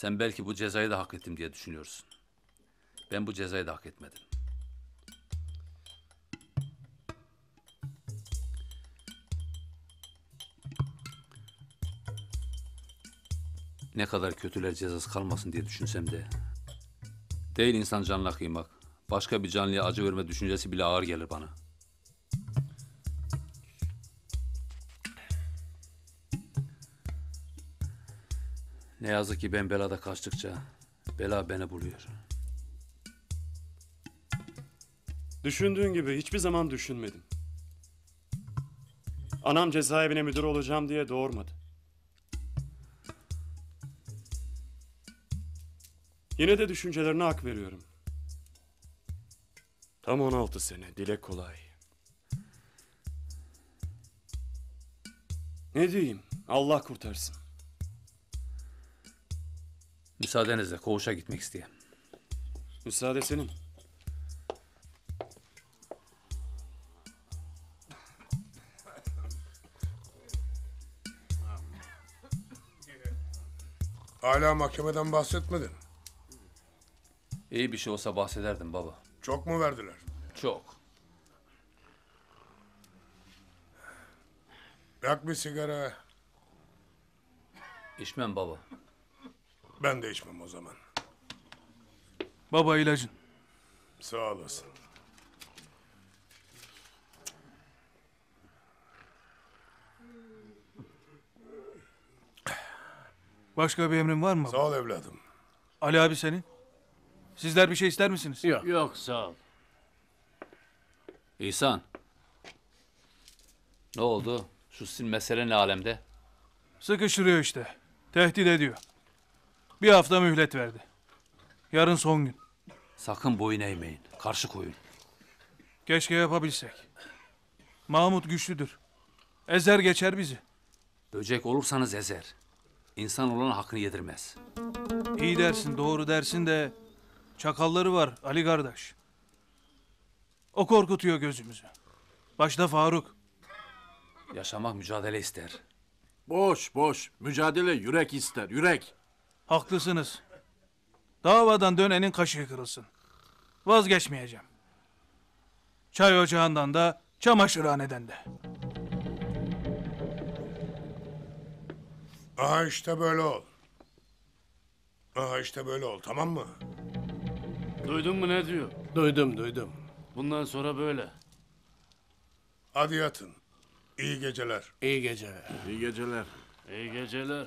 Sen belki bu cezayı da hak ettim diye düşünüyorsun. Ben bu cezayı da hak etmedim. Ne kadar kötüler cezası kalmasın diye düşünsem de... Değil insan canına kıymak. Başka bir canlıya acı verme düşüncesi bile ağır gelir bana. Ne yazık ki ben belada kaçtıkça bela beni buluyor. Düşündüğün gibi hiçbir zaman düşünmedim. Anam cezaevine müdür olacağım diye doğurmadı. Yine de düşüncelerine hak veriyorum. Tam 16 sene, dile kolay. Ne diyeyim, Allah kurtarsın. Müsaadenizle koğuşa gitmek isteyeyim. Müsaade senin. Hala mahkemeden bahsetmedin. İyi bir şey olsa bahsederdim baba. Çok mu verdiler? Çok. Yak bir sigara. İçmem baba. Ben de içmem o zaman. Baba ilacın. Sağ olasın. Başka bir emrin var mı baba? Sağ ol evladım. Ali abi senin? Sizler bir şey ister misiniz? Yok sağ ol. İhsan. Ne oldu? Şu sizin mesele ne alemde? Sıkıştırıyor işte. Tehdit ediyor. Bir hafta mühlet verdi. Yarın son gün. Sakın boyun eğmeyin. Karşı koyun. Keşke yapabilsek. Mahmut güçlüdür. Ezer geçer bizi. Böcek olursanız ezer. İnsan olan hakkını yedirmez. İyi dersin, doğru dersin de çakalları var Ali kardeş. O korkutuyor gözümüzü. Başta Faruk. Yaşamak mücadele ister. Boş boş. Mücadele yürek ister, yürek. Haklısınız. Davadan dönenin kaşığı kırılsın. Vazgeçmeyeceğim. Çay ocağından da, çamaşırhaneden de. Aha işte böyle ol. Aha işte böyle ol, tamam mı? Duydun mu ne diyor? Duydum. Bundan sonra böyle. Hadi yatın. İyi geceler. İyi geceler. İyi geceler. İyi geceler.